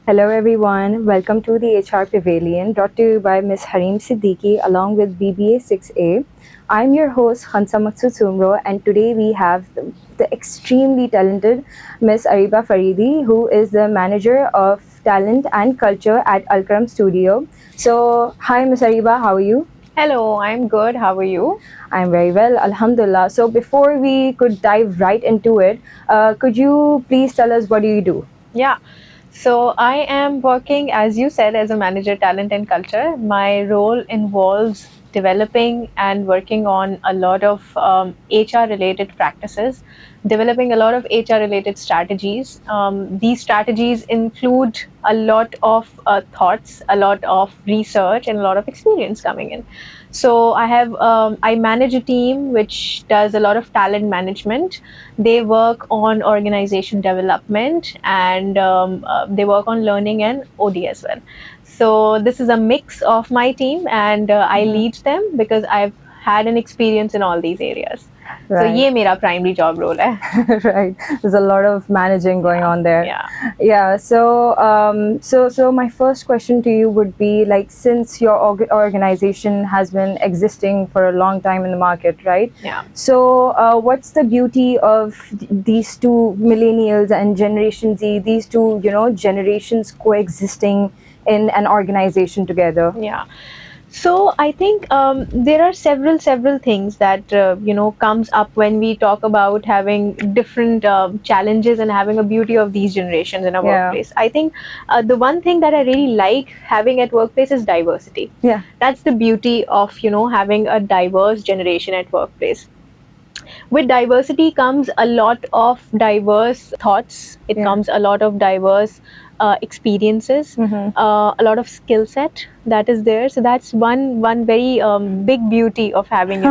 Hello everyone, welcome to the HR Pavilion brought to you by Ms.AREEBA Siddiqui along with BBA 6A. I'm your host Hansa Maksud Sumro, and today we have the extremely talented Ms.AREEBA Faridi, who is the manager of talent and culture at Alkaram studio. So hi Ms.AREEBA, how are you? Hello, I'm good. How are you? I'm very well, Alhamdulillah. So before we could dive right into it, could you please tell us what do you do? Yeah. So I am working, as you said, as a manager, talent and culture. My role involves developing and working on a lot of HR related practices, developing a lot of HR related strategies. These strategies include a lot of thoughts, a lot of research, and a lot of experience coming in. So I manage a team which does a lot of talent management. They work on organization development, and they work on learning and OD as well. So this is a mix of my team, and I lead them because I've had an experience in all these areas. So Right. ये मेरा primary job role है. Right, there's a lot of managing going on there. Yeah. So my first question to you would be, like, since your organization has been existing for a long time in the market, right? Yeah. So what's the beauty of these two millennials and Generation Z, these two generations coexisting in an organization together? Yeah. So I think there are several things that comes up when we talk about having different challenges and having a beauty of these generations in a workplace. I think the one thing that I really like having at workplace is diversity. Yeah. That's the beauty of having a diverse generation at workplace. With diversity comes a lot of diverse thoughts. It comes a lot of diverse experiences, a lot of skill set that is there. So that's one very big beauty of having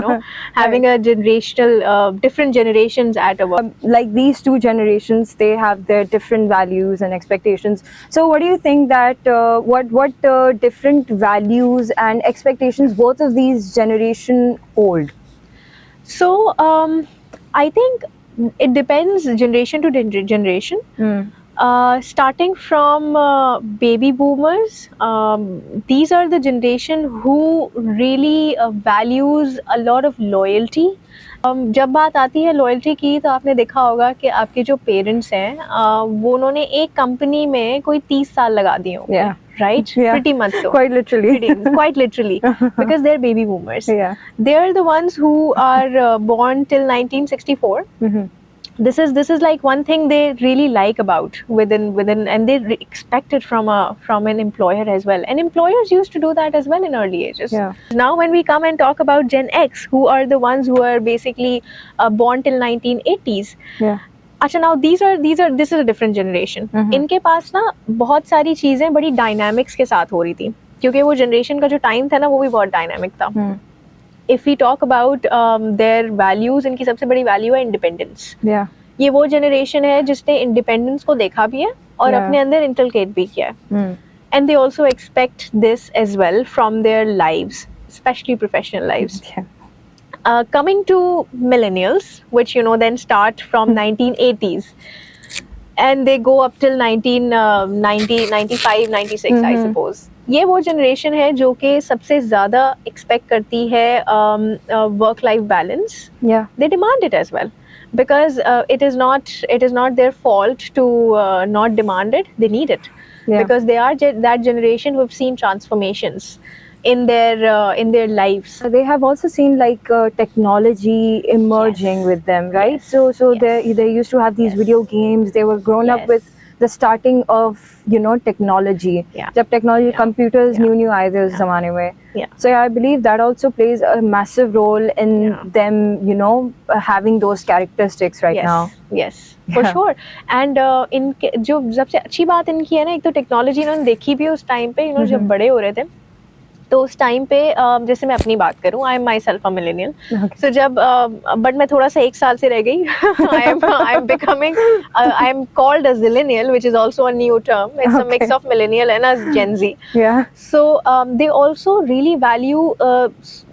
having a generational different generations at a work. Like these two generations, they have their different values and expectations. So what do you think that what different values and expectations both of these generation hold? So I think it depends generation to generation. Starting from baby boomers, these are the generation who really values a lot of loyalty. जब बात आती है loyalty की, तो आपने देखा होगा कि आपके जो पेरेंट्स हैं वो उन्होंने एक कंपनी में कोई 30 साल लगा दिए होंगे, right? Pretty much so. Quite literally. Quite literally, because they're baby boomers. They're the ones who are born till 1964. This is like one thing they really like about within and they expect it from an employer as well, and employers used to do that as well in early ages. Now when we come and talk about Gen X, who are the ones who are basically born till 1980s. अच्छा, now this is a different generation. इनके पास ना बहुत सारी चीजें बड़ी dynamics के साथ हो रही थी, क्योंकि वो जनरेशन का जो टाइम था ना वो भी बहुत डायनामिक था. If we talk about their values, इनकी सबसे बड़ी वैल्यू है इंडिपेंडेंस. ये वो जनरेशन है जिसने इंडिपेंडेंस को देखा भी है और अपने अंदर इंटरकेट भी किया है. And they also expect this as well from their lives, especially professional lives. Coming to millennials, which then start from 1980s and they go up till 1990, 95, 96, I suppose. ये वो जनरेशन है जो कि सबसे ज़्यादा एक्सपेक्ट करती है work life balance. They demand it as well, because it is not their fault to not demand it. They need it, because they are that generation who have seen transformations in their lives. They have also seen like technology emerging with them, right? So they used to have these video games. They were grown up with the starting of technology. जब technology computers new आए थे उस ज़माने में. So I believe that also plays a massive role in them having those characteristics right now. Yes, for sure. And इनके जो सबसे अच्छी बात इनकी है ना, एक तो टेक्नोलॉजी इन्होंने देखी भी उस टाइम पे, जब बड़े हो रहे थे. तो उस टाइम पे जैसे मैं अपनी बात करूं, I am myself a millennial. So जब बट मैं थोड़ा सा एक साल से रह गई. I am becoming I am called a zillennial, which is also a new term. It's a mix of millennial and a Gen Z. So they also really value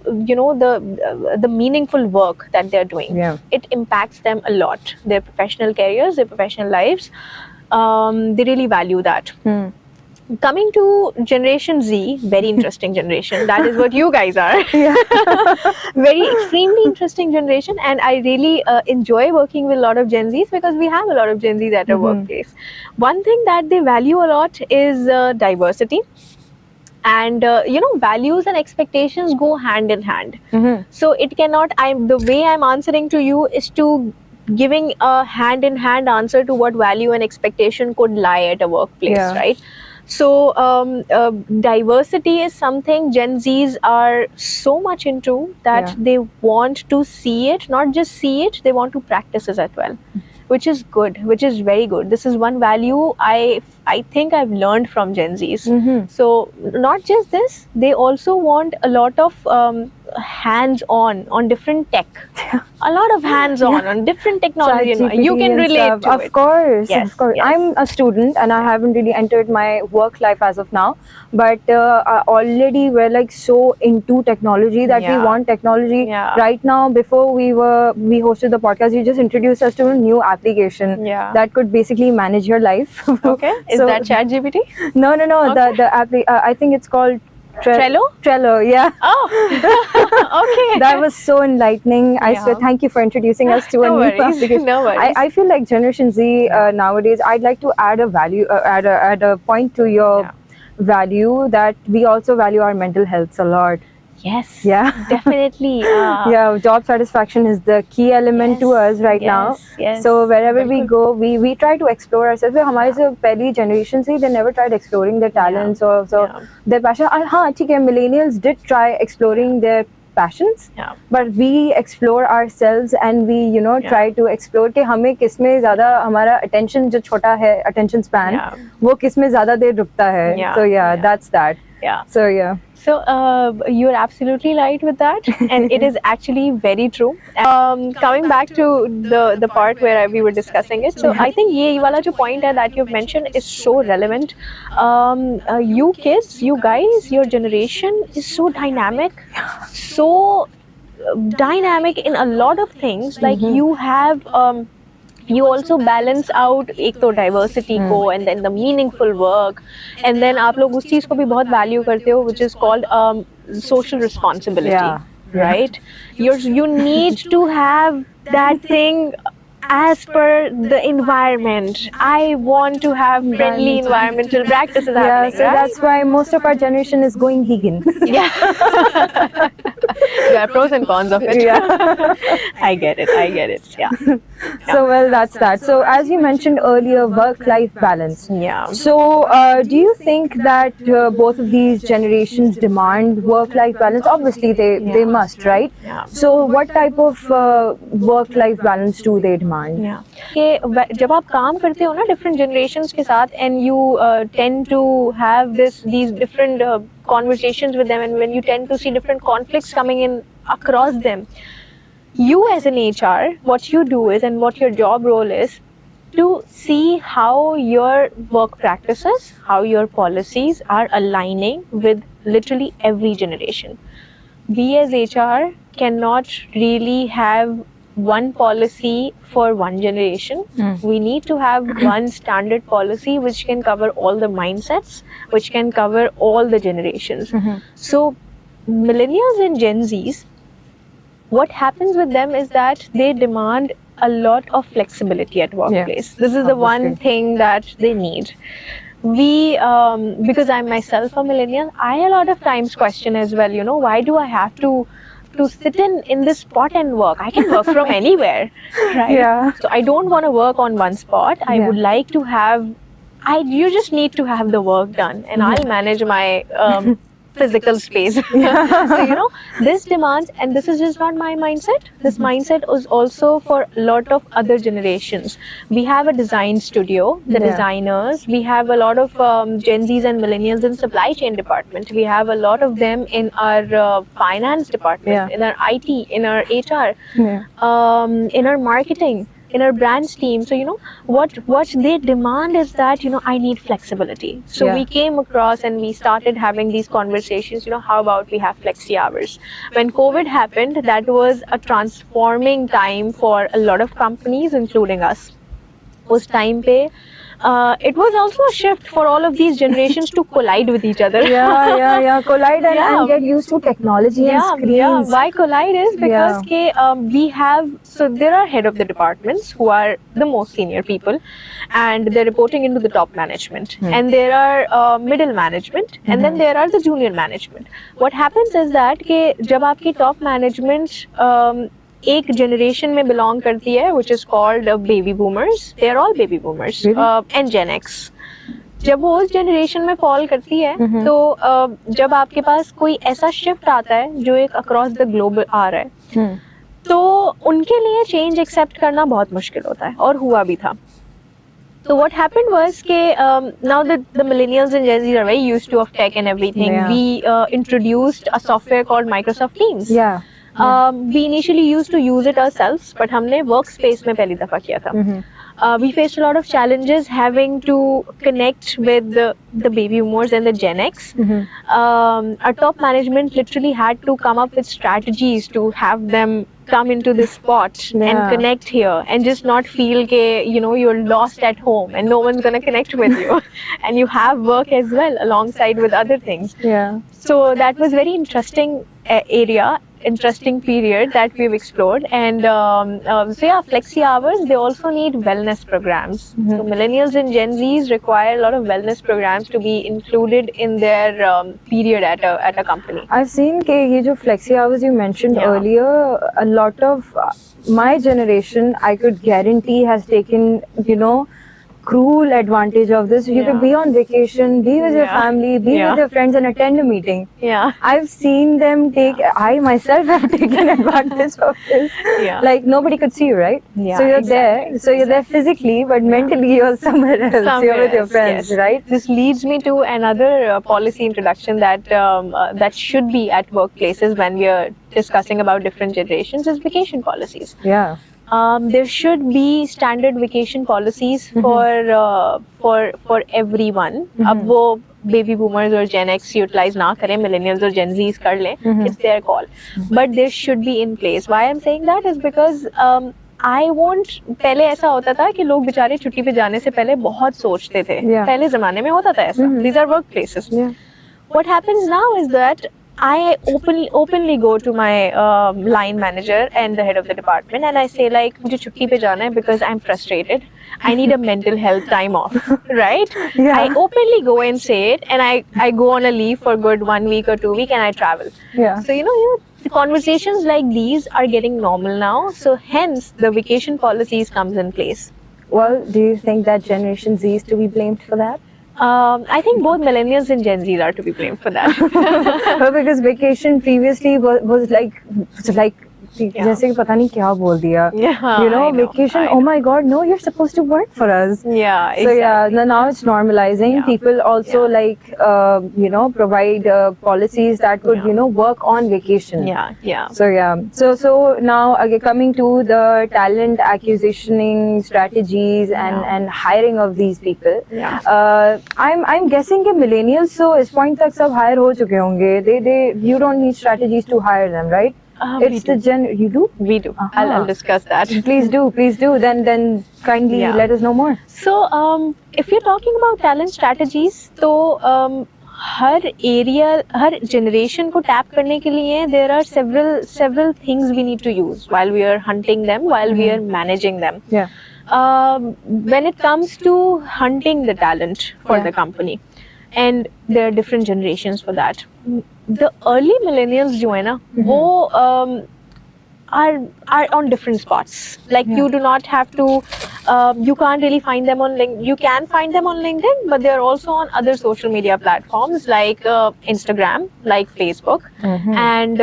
the meaningful work that they're doing. It impacts them a lot, their professional careers, their professional lives. They really value that. Coming to Generation Z, very interesting generation. That is what you guys are. Very extremely interesting generation, and I really enjoy working with a lot of Gen Zs because we have a lot of Gen Zs at our workplace. One thing that they value a lot is diversity. And values and expectations go hand in hand. So it cannot, the way I'm answering to you is to giving a hand in hand answer to what value and expectation could lie at a workplace, right? So diversity is something Gen Zs are so much into that they want to see it, not just see it, they want to practice it as well, which is good, which is very good. This is one value I think I've learned from Gen Zs. So not just this, they also want a lot of hands-on different tech. A lot of hands-on different technology. You can relate to it. Of course. I'm a student and I haven't really entered my work life as of now. But already we're like so into technology that we want technology. Right now, before we hosted the podcast, you just introduced us to a new application that could basically manage your life. Okay. Is that ChatGPT? No. Okay. I think it's called Trello? Trello, yeah. Oh, okay. That was so enlightening. I swear, thank you for introducing us to a new application. No worries. I feel like Generation Z nowadays, I'd like to add a value, add a point to your value that we also value our mental health a lot. Yes. Yeah. Definitely. Yeah. Job satisfaction is the key element to us right now. Yes. So wherever we go, we try to explore ourselves. हमारे जो पहली generation से, they never tried exploring their talents or their passion. हाँ, ठीक है, millennials did try exploring their passions, but we explore ourselves and we try to explore कि हमें किसमें ज़्यादा हमारा attention जो छोटा है attention span वो किसमें ज़्यादा देर रुकता है. So that's that. So you're absolutely right with that, and it is actually very true. Coming back to the part where we were discussing it, so I think ये वाला जो point है that you've mentioned is so relevant. You kids, you guys, your generation is so dynamic, in a lot of things. Like you have. You also balance out एक तो diversity को and then the meaningful work, and then आप लोग उस चीज़ को भी बहुत value करते हो, which is called social responsibility, right? You need to have that thing as per the environment. I want to have friendly environmental practices happening. So that's why most of our generation is going vegan. There are pros and cons of it. I get it. So well, that's that. So as you mentioned earlier, work-life balance. So do you think that both of these generations demand work-life balance? Obviously they must, right? So what type of work-life balance do they demand? कि जब आप काम करते हो ना different generations के साथ, and you tend to have these different conversations with them, and when you tend to see different conflicts coming in across them, you as an HR, what you do is, and what your job role is, to see how your work practices, how your policies are aligning with literally every generation. We as HR cannot really have one policy for one generation. We need to have one standard policy which can cover all the mindsets, which can cover all the generations. So millennials and Gen Zs, what happens with them is that they demand a lot of flexibility at workplace. This is the one thing that they need. We, because I'm myself a millennial, I a lot of times question as well, why do I have to sit in this spot and work? I can work from anywhere, right? So I don't want to work on one spot. I would like to have, you just need to have the work done, and I'll manage my physical space. So this demands, and this is just not my mindset. This mindset is also for a lot of other generations. We have a design studio, the designers. We have a lot of Gen Zs and millennials in supply chain department. We have a lot of them in our finance department, in our IT, in our HR, in our marketing, in our brands team. So what they demand is that I need flexibility. So we came across and we started having these conversations. How about we have flexi hours? When COVID happened, that was a transforming time for a lot of companies, including us. उस time पे It was also a shift for all of these generations to collide with each other. Collide and get used to technology and screens. Why collide is because we have, so there are head of the departments who are the most senior people, and they're reporting into the top management, and there are middle management, and then there are the junior management. What happens is that जब आपकी top management एक generation में belong करती है, which is called baby boomers. They are all baby boomers and Gen X. जब वो उस generation में fall करती है, तो जब आपके पास कोई ऐसा shift आता है जो एक across the globe आ रहा है, तो उनके लिए change accept करना बहुत मुश्किल होता है, और हुआ भी था. So what happened was now that the millennials and Gen Z are very used to of tech and everything, we introduced a software called Microsoft Teams. We initially used to use it ourselves, but हमने workspace में पहली दफा किया था. We faced a lot of challenges having to connect with the baby boomers and the Gen X. Our top management literally had to come up with strategies to have them come into this spot and connect here, and just not feel you're lost at home and no one's gonna connect with you, and you have work as well alongside with other things. So that was very interesting interesting period that we've explored. And flexi hours, they also need wellness programs. So millennials and Gen Zs require a lot of wellness programs to be included in their period at a company. I've seen ye jo flexi hours you mentioned earlier, a lot of my generation, I could guarantee, has taken cruel advantage of this. You could be on vacation, be with your family, be with your friends, and attend a meeting. I've seen them take, I myself have taken advantage of this. Like nobody could see you, right? So you're there. So you're there physically, but mentally you're somewhere else. You're with your friends, right? This leads me to another policy introduction that that should be at workplaces when we are discussing about different generations, is vacation policies. There should be standard vacation policies for everyone. अब वो baby boomers or Gen X utilize ना करें, millennials or Gen Zs कर लें, it's their call. But there should be in place. Why I'm saying that is because I won't, पहले ऐसा होता था कि लोग बेचारे छुट्टी पे जाने से पहले बहुत सोचते थे. पहले ज़माने में होता था ऐसा. These are workplaces. What happens now is that I openly go to my line manager and the head of the department, and I say like, मुझे छुट्टी पे जाना है because I'm frustrated. I need a mental health time off, right? I openly go and say it, and I go on a leave for good 1 week or 2 weeks, and I travel. So the conversations like these are getting normal now. So hence the vacation policies comes in place. Well, do you think that Generation Z is to be blamed for that? I think both millennials and Gen Zs are to be blamed for that. Well, because vacation previously was like जैसे कि पता नहीं क्या बोल दिया. Vacation, oh my god, no, you're supposed to work for us. So now it's normalizing. People also provide policies that could work on vacation. So now again, coming to the talent acquisitioning strategies and hiring of these people. I'm guessing कि millennials so इस point तक सब hire हो चुके होंगे. You don't need strategies to hire them, right? It's the you do? We do. I'll discuss that. Please do. Then kindly let us know more. So if you're talking about talent strategies, तो हर area, हर generation को tap करने के लिए there are several things we need to use while we are hunting them, while we are managing them. When it comes to hunting the talent for the company, and there are different generations for that. The early millennials जो है ना, वो are on different spots. Like you do not have to, you can't really find them on LinkedIn. You can find them on LinkedIn, but they're also on other social media platforms like Instagram, like Facebook, and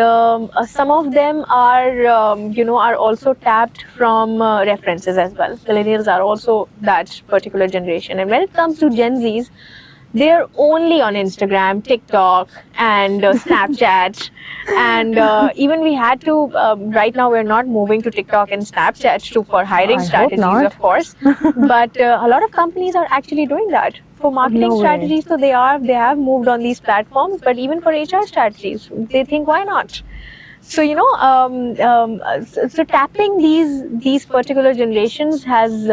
some of them are are also tapped from references as well. Millennials are also that particular generation, and when it comes to Gen Zs, they're only on Instagram, TikTok, and Snapchat. And even we had to, right now we're not moving to TikTok and Snapchat for hiring strategies, of course. But a lot of companies are actually doing that. For marketing strategies, so they have moved on these platforms. But even for HR strategies, they think, why not? So so tapping these particular generations has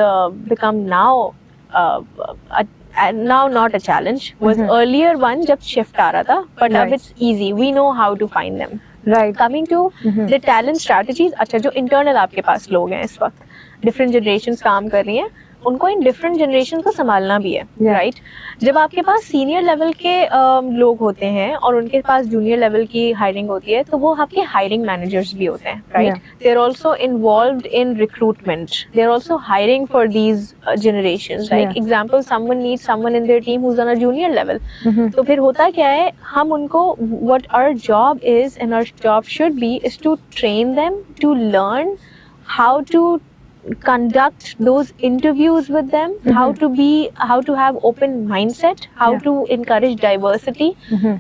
become now now not a challenge, was earlier one जब shift आ रहा था, but अब it's easy, we know how to find them. Right. Coming to the talent strategies, अच्छा जो internal आपके पास लोग हैं इस वक्त, different generations काम कर रही हैं, उनको इन डिफरेंट जनरेशन को संभालना भी है, राइट? जब आपके पास सीनियर लेवल के लोग होते हैं और उनके पास जूनियर लेवल की हायरिंग होती है, तो वो आपके हायरिंग मैनेजर्स भी होते हैं, right? They are also involved in recruitment, they are also hiring for these generations, like example someone needs someone in their team who is on a junior level, तो फिर होता क्या है, हम उनको what our job is and our job should be is to train them to learn how to conduct those interviews with them, how to have open mindset, how to encourage diversity,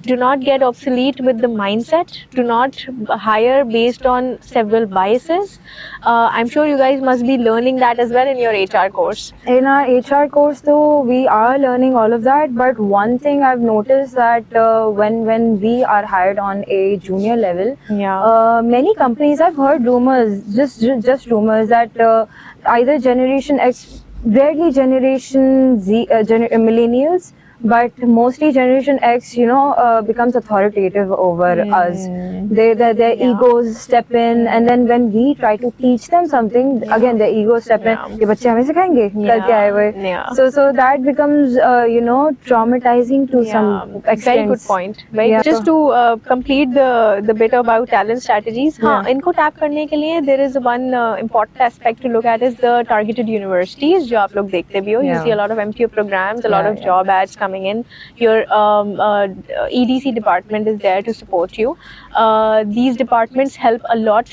do not get obsolete with the mindset, do not hire based on several biases. I'm sure you guys must be learning that as well in your HR course. In our HR course though, we are learning all of that, but one thing I've noticed that when we are hired on a junior level, many companies, I've heard rumors, just rumors that either Generation X, rarely Generation Z, millennials, but mostly Generation X, becomes authoritative over us. Their egos step in, and then when we try to teach them something, again their egos step in. ये बच्चे हमें सिखाएंगे कल क्या है वो? So that becomes traumatizing to some extent. Very good point. Right. Just to complete the bit about talent strategies, हाँ, इनको tap करने के लिए there is one important aspect to look at is the targeted universities जो आप लोग देखते भी हो. You see a lot of MTO programs, a lot of job ads coming in. Your EDC department is there to support you. These departments help a lot.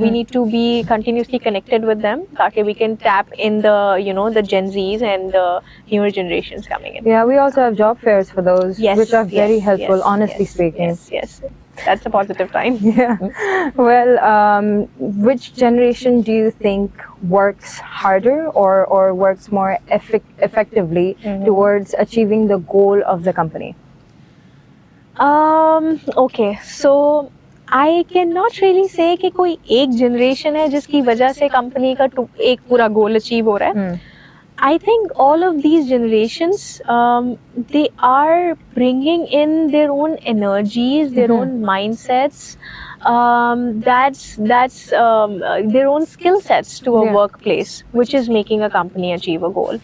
We need to be continuously connected with them ताकि we can tap in the the Gen Zs and the newer generations coming in. Yeah, we also have job fairs for those, which are very helpful, honestly speaking. Yes. That's a positive time. Yeah. Well, which generation do you think works harder or works more effectively towards achieving the goal of the company? Okay, so I cannot really say कि कोई एक generation है जिसकी वजह से company का एक पूरा goal achieve हो रहा है. I think all of these generations, they are bringing in their own energies, their own mindsets, that's their own skill sets to a workplace, which is making a company achieve a goal.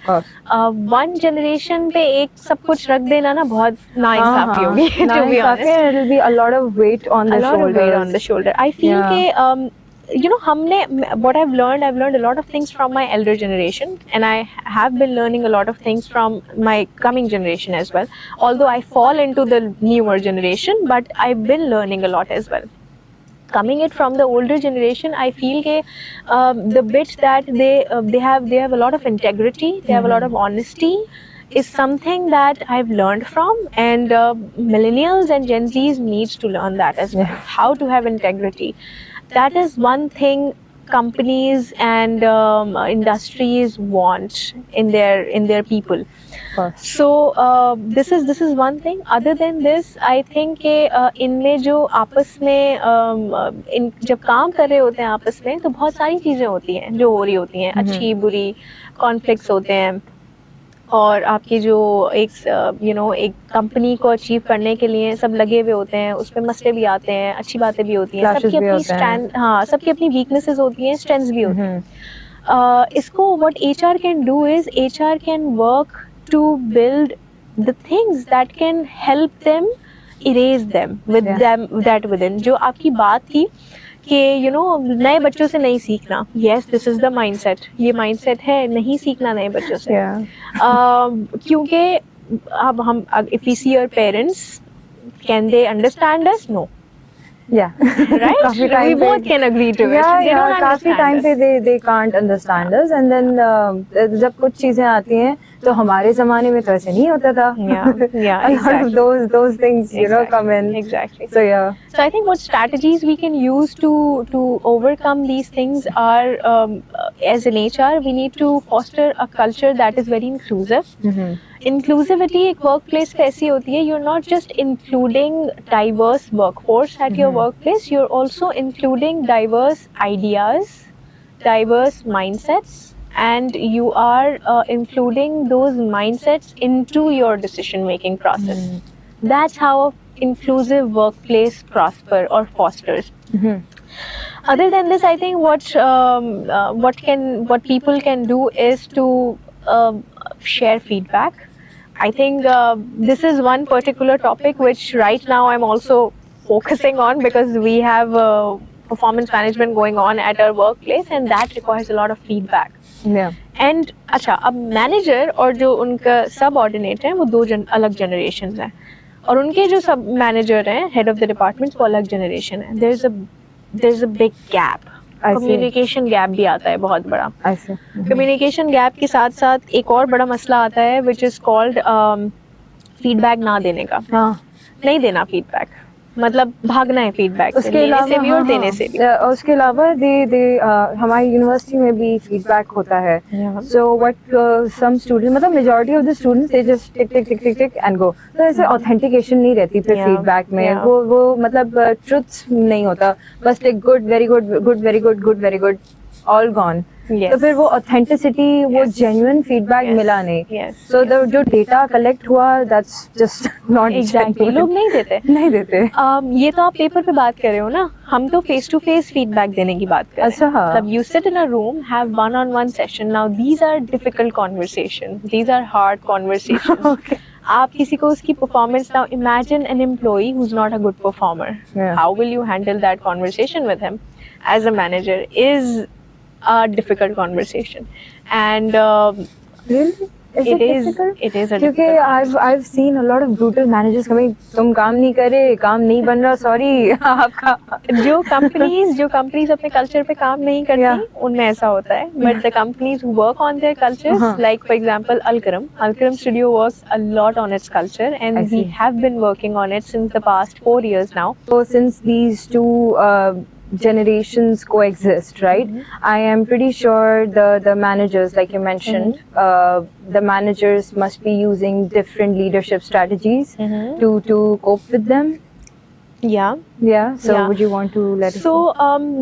One generation पे एक सब कुछ रख देना ना बहुत नाइंसाफी होगी, to be honest. It will be a lot of weight on the shoulders. A lot of weight on the shoulder. I feel कि what I've learned a lot of things from my elder generation, and I have been learning a lot of things from my coming generation as well. Although I fall into the newer generation, but I've been learning a lot as well. Coming it from the older generation, I feel the bit that they have a lot of integrity, they have a lot of honesty, is something that I've learned from, and millennials and Gen Zs needs to learn that as well. How to have integrity. That is one thing companies and industries want in their people. So this is one thing. Other than this, I think इनमें जो आपस में जब काम कर रहे होते हैं आपस में, तो बहुत सारी चीजें होती हैं जो हो रही होती हैं, अच्छी बुरी कॉन्फ्लिक्ट्स होते हैं, और आपकी जो एक कंपनी को अचीव करने के लिए सब लगे हुए होते हैं, उसमें मसले भी आते हैं, अच्छी बातें भी होती हैं, सबकी अपनी स्ट्रेंथ, सबकी अपनी वीकनेसेस होती हैं, स्ट्रेंथ्स भी होती हैं. इसको what HR can do is HR can work to build the things that can help them erase them with them that within. जो आपकी बात थी कि नए बच्चों से नहीं सीखना, yes this is the mindset, ये माइंडसेट है, नहीं सीखना नए बच्चों से. क्योंकि अब हम if we see your parents, can they understand us? No. Right? We both can agree to it. They don't काफी टाइम पे they can't understand us, and then जब कुछ चीजें आती हैं तो हमारे जमाने में तो ऐसे नहीं होता था. A lot of those things come in. Exactly. So So I think what strategies we can use to overcome these things are, as an HR, we need to foster a culture that is very inclusive. Inclusivity एक workplace पे ऐसी होती है, you're not just including diverse workforce at your workplace, you're also including diverse ideas, diverse mindsets, and you are including those mindsets into your decision making process. That's how an inclusive workplace prosper or fosters. Other than this, I think what people can do is to share feedback. I think this is one particular topic which right now I'm also focusing on, because we have performance management going on at our workplace, and that requires a lot of feedback. Yeah. And अच्छा, अब manager और जो उनका सब ऑर्डिनेटर हैं वो दो अलग जनरेशन हैं, और उनके जो सब मैनेजर हैं हेड ऑफ द डिपार्टमेंट्स वो अलग जनरेशन है. There is a big gap. Communication gap भी आता है बहुत बड़ा. कम्युनिकेशन गैप के साथ साथ एक और बड़ा मसला आता है विच इज कॉल्ड फीडबैक ना देने का. नहीं देना फीडबैक, मतलब भागना है फीडबैक से, लेने से भी और देने से भी. उसके अलावा हमारी यूनिवर्सिटी में भी फीडबैक होता है. सो व्हाट सम स्टूडेंट, मतलब majority of the students they just tick tick tick tick tick and go. तो ऐसे ऑथेंटिकेशन नहीं रहती फिर फीडबैक में. वो मतलब ट्रुथ्स नहीं होता, बस tick good, very good, good, very good, good, very good, all gone. तो फिर वो ऑथेंटिसिटी, वो जेन्युइन फीडबैक मिला नहीं. सो जो डेटा कलेक्ट हुआ, दैट्स जस्ट नॉट एग्जैक्टली. लोग नहीं देते. ये तो आप पेपर पे बात कर रहे हो ना, हम तो फेस टू फेस फीडबैक देने की बात कर रहे हैं. मतलब you sit in a room, have one on one session. Now these are difficult conversation, these are hard conversation. आप किसी को उसकी performance, now imagine an employee who is not a good performer, how will you handle that conversation with him as a manager is a difficult conversation. And really? It is a क्योंकि I've seen a lot of brutal managers coming, तुम काम नहीं करे, काम नहीं बन रहा, sorry. आपका जो कंपनीज अपने कल्चर पे काम नहीं करती उनमें ऐसा होता है. But the companies who work on their cultures, like for example Alkaram studio works a lot on its culture, and we have been working on it since the past 4 years now. So since these two generations coexist, right? I am pretty sure the managers, like you mentioned, the managers must be using different leadership strategies to cope with them. So would you want to let us know?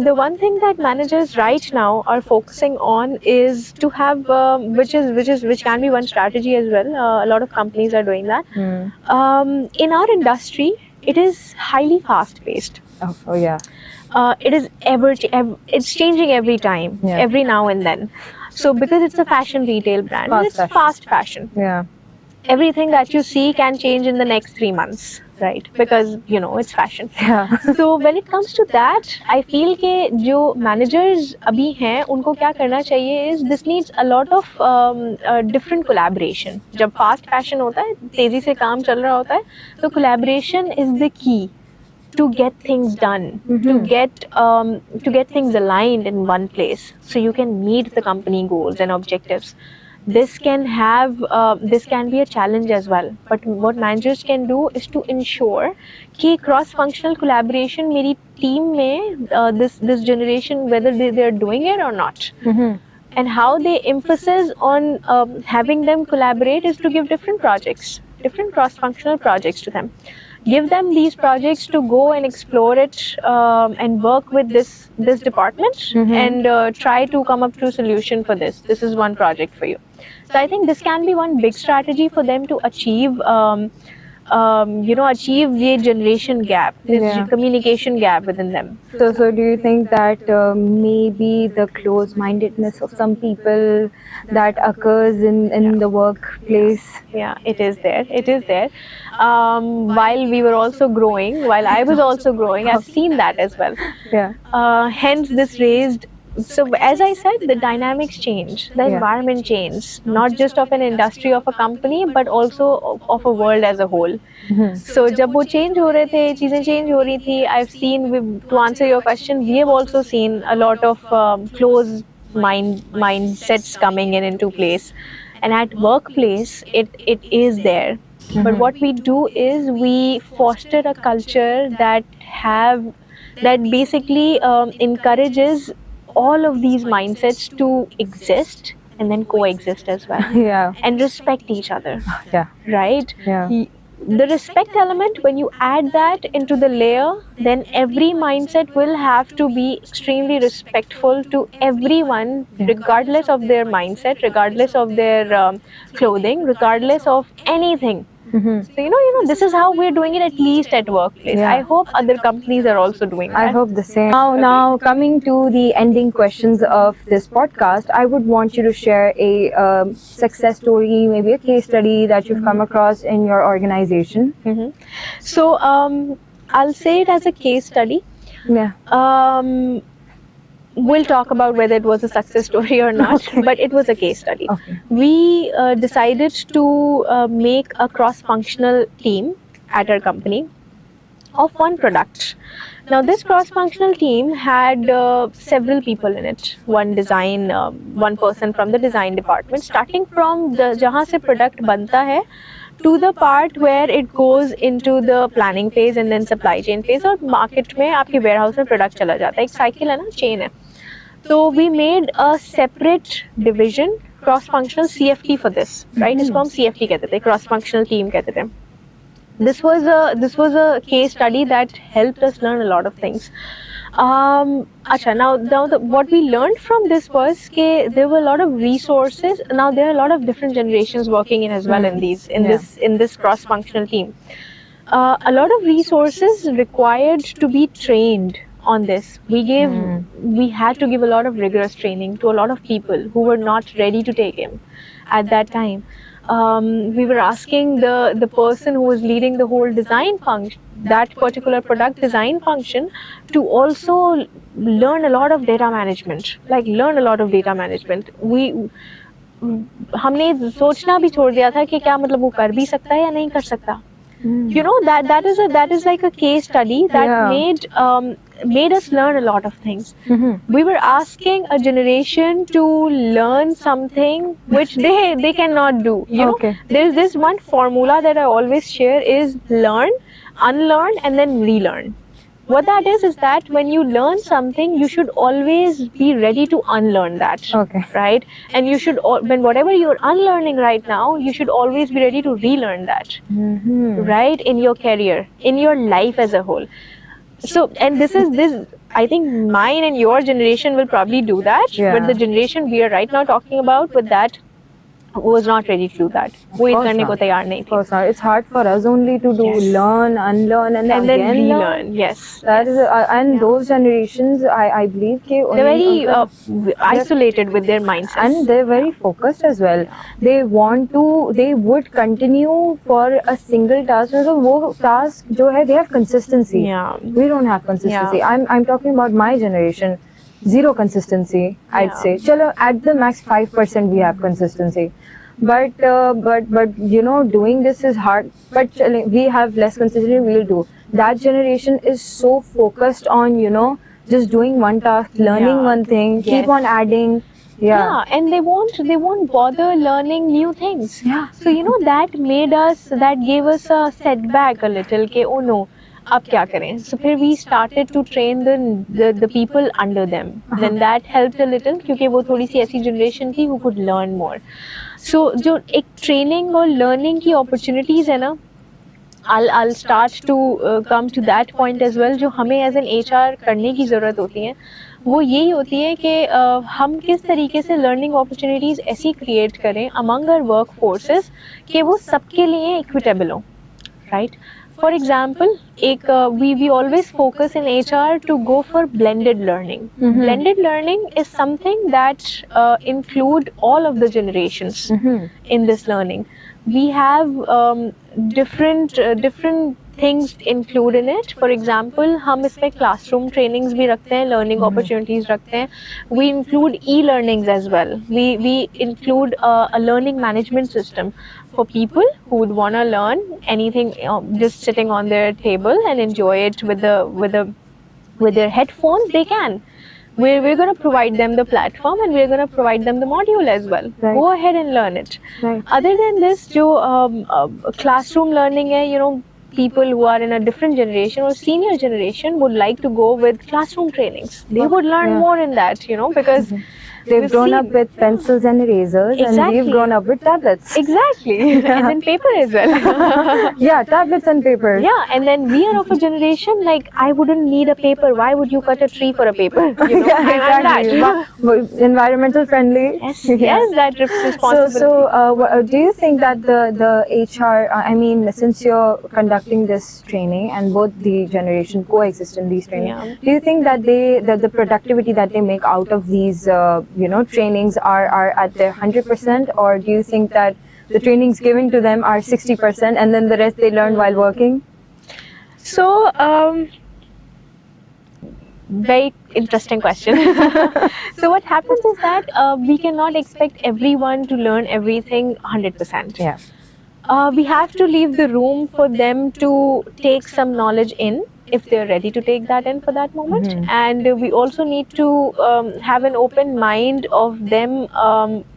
The one thing that managers right now are focusing on is to have which can be one strategy as well. A lot of companies are doing that. In our industry, it is highly fast paced. Oh yeah. It is it's changing every time, every now and then. So because it's a fashion retail brand, it's fast fashion. Everything that you see can change in the next 3 months, right? Because you know it's fashion. So when it comes to that, I feel के जो managers अभी हैं उनको क्या करना चाहिए is this needs a lot of different collaboration. जब fast fashion होता है, तेजी से काम चल रहा होता है, तो collaboration is the key to get things done, to get things aligned in one place, so you can meet the company goals and objectives. This can be a challenge as well, but what managers can do is to ensure कि cross functional collaboration मेरी team में this generation, whether they are doing it or not. And how they emphasis on having them collaborate is to give different cross functional projects to them. Give them these projects to go and explore it and work with this department and try to come up to a solution for this. This is one project for you. So I think this can be one big strategy for them to achieve achieve the generation gap, this communication gap within them. So do you think that maybe the close-mindedness of some people that occurs in the workplace? Yeah, it is there. While we were also growing, while I was also growing, I've seen that as well. Hence this raised. So as I said, the dynamics change, the environment changes, not just of an industry, of a company, but also of a world as a whole. So जब वो change हो रहे थे, चीजें change हो रही थी, I've seen, to answer your question, we have also seen a lot of close mindsets coming into place, and at workplace it is there. But what we do is we foster a culture that basically encourages all of these mindsets to exist and then coexist as well. And respect each other. Right? the respect element, when you add that into the layer, then every mindset will have to be extremely respectful to everyone, regardless of their mindset, regardless of their clothing, regardless of anything. So this is how we're doing it, at least at workplace. I hope other companies are also doing that. I hope the same. Now coming to the ending questions of this podcast, I would want you to share a success story, maybe a case study that you've come across in your organization. So I'll say it as a case study. Yeah. We'll talk about whether it was a success story or not, but it was a case study. We decided to make a cross-functional team at our company of one product. Now, this cross-functional team had several people in it. One person from the design department, starting from the jahan se product banta hai, to the part where it goes into the planning phase and then supply chain phase, और market में आपके warehouse में product चला जाता है. एक cycle है ना, chain है. So we made a separate division, cross-functional CFT for this, right? इसको हम CFT कहते थे, cross-functional team कहते थे. This was a case study that helped us learn a lot of things. What we learned from this was that there were a lot of resources. Now there are a lot of different generations working in as well in this cross-functional team. A lot of resources required to be trained on this. We had to give a lot of rigorous training to a lot of people who were not ready to take him at that time. We were asking the person who was leading the whole design function, that particular product design function, to also learn a lot of data management. हमने सोचना भी छोड़ दिया था कि क्या मतलब वो कर भी सकता है या नहीं कर सकता. That is like a case study that made us learn a lot of things. We were asking a generation to learn something which they cannot do. There's this one formula that I always share is learn, unlearn, and then relearn. What that is that when you learn something, you should always be ready to unlearn that. Right? And you should, when whatever you're unlearning right now, you should always be ready to relearn that. Right? In your career, in your life as a whole. So, and this, I think mine and your generation will probably do that. But the generation we are right now talking about with that was not ready to do that. वो ये करने को तैयार नहीं थी. It's hard for us only to do learn, unlearn, and then relearn. Yes. That is, and those generations, I believe, they're very isolated with their mindsets, and they're very focused as well. They would continue for a single task. So वो task जो है, they have consistency. We don't have consistency. I'm talking about my generation. Zero consistency, I'd say. Chalo, at the max 5% we have consistency. But doing this is hard. But we have less consistency, we'll do. That generation is so focused on, just doing one task, learning one thing, keep on adding. And they won't bother learning new things. So that gave us a setback a little. Oh no. अब क्या करें? So फिर we started to train the people under them. Then that helped a little क्योंकि वो थोड़ी सी ऐसी generation थी who could learn more. So जो एक training और learning की opportunities है ना, I'll start to come to that point as well. जो हमें as an HR करने की ज़रूरत होती है, वो यही होती है कि हम किस तरीके से learning opportunities ऐसी create करें among our workforces कि वो सबके लिए equitable हो, right? For example, we always focus in HR to go for blended learning. Blended learning is something that include all of the generations in this learning. We have different things include in it. For example, हम इसमें classroom trainings भी रखते हैं, learning opportunities रखते हैं. We include e-learnings as well. We include a learning management system for people who would want to learn anything just sitting on their table and enjoy it with their headphones. They can. We're going to provide them the platform and we're going to provide them the module as well. Go ahead and learn it. Other than this, जो classroom learning है, people who are in a different generation or senior generation would like to go with classroom trainings. They would learn more in that, because They've grown up with pencils and erasers, and we've grown up with tablets. Exactly. And then paper as well. Yeah, tablets and paper. Yeah, and then we are of a generation like, I wouldn't need a paper. Why would you cut a tree for a paper? You know, yeah, exactly. Environmental friendly. Yes, that responsibility. So, do you think that the HR, I mean, since you're conducting this training and both the generation coexist in these trainings, do you think that the productivity that they make out of these, trainings are at their 100%, or do you think that the trainings given to them are 60% and then the rest they learn while working? So, very interesting question. So what happens is that we cannot expect everyone to learn everything 100%. Yeah. We have to leave the room for them to take some knowledge in, if they're ready to take that in for that moment. And we also need to have an open mind of them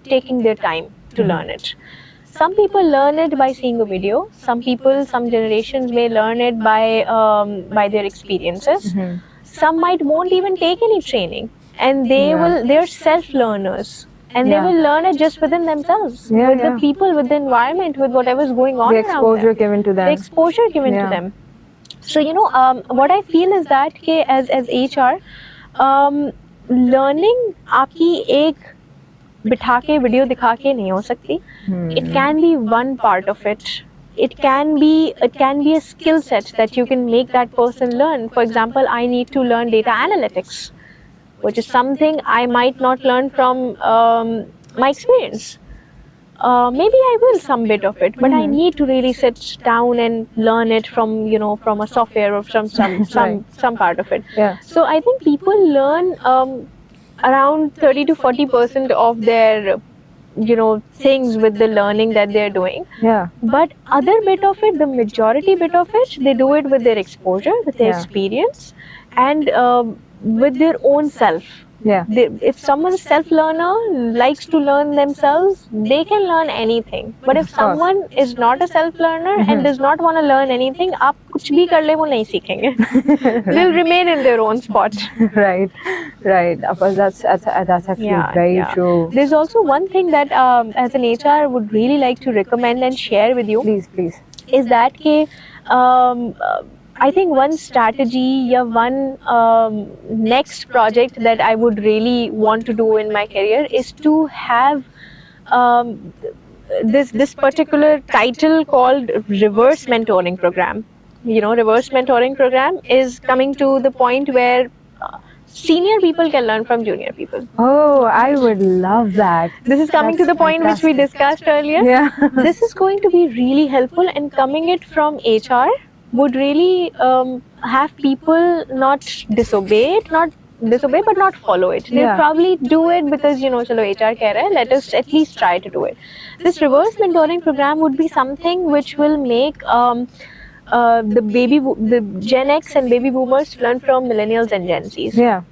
taking their time to learn it. Some people learn it by seeing a video. Some generations may learn it by their experiences. Some won't even take any training, and they're self-learners. And they will learn it just within themselves, with the people, with the environment, with whatever's going on around them. The exposure given to them. The exposure given to them. So, what I feel is that as HR, learning आपकी एक बिठा के video दिखा के नहीं हो सकती. It can be one part of it. It can be a skill set that you can make that person learn. For example, I need to learn data analytics, which is something I might not learn from my experience. Maybe I will some bit of it, but I need to really sit down and learn it from a software or from some part of it. So I think people learn around 30 to 40% of their things with the learning that they're doing. But other bit of it, the majority bit of it, they do it with their exposure, with their experience, and with their own self. If someone's self-learner likes to learn themselves, they can learn anything. But if someone is not a self-learner and does not want to learn anything, आप कुछ भी कर ले वो नहीं सीखेंगे. They'll remain in their own spot. Right. Of course, that's actually very true. There's also one thing that as an HR would really like to recommend and share with you. Please. Is that I think one strategy or one next project that I would really want to do in my career is to have this particular title called reverse mentoring program. Reverse mentoring program is coming to the point where senior people can learn from junior people. Oh, I would love that. This is coming to the point which we discussed earlier. This is going to be really helpful, and coming it from HR would really have people not disobey but not follow it. They'll probably do it because chalo HR keh raha hai, let us at least try to do it. This reverse mentoring program would be something which will make the Gen X and baby boomers learn from millennials and Gen Zs.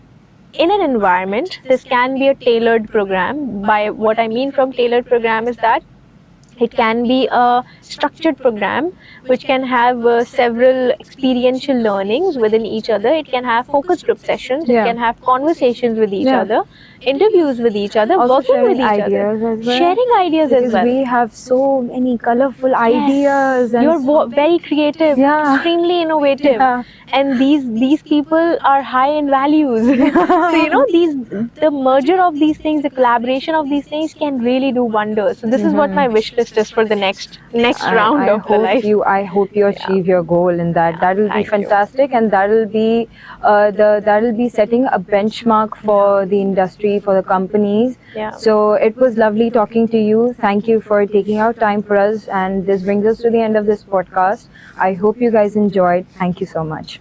In an environment, this can be a tailored program. By what I mean from tailored program is that it can be a structured program which can have several experiential learnings within each other. It can have focus group sessions. It can have conversations with each other, interviews with each other, also working with each other, as well. sharing ideas because as well. We have so many colorful ideas. And you're very creative, extremely innovative, and these people are high in values. So the merger of these things, the collaboration of these things can really do wonders. So this is what my wish list is for the next round of the life. I hope you achieve your goal in that. That will be fantastic, and that will be setting a benchmark for the industry, for the companies. So it was lovely talking to you. Thank you for taking out time for us, and this brings us to the end of this podcast. I hope you guys enjoyed. Thank you so much.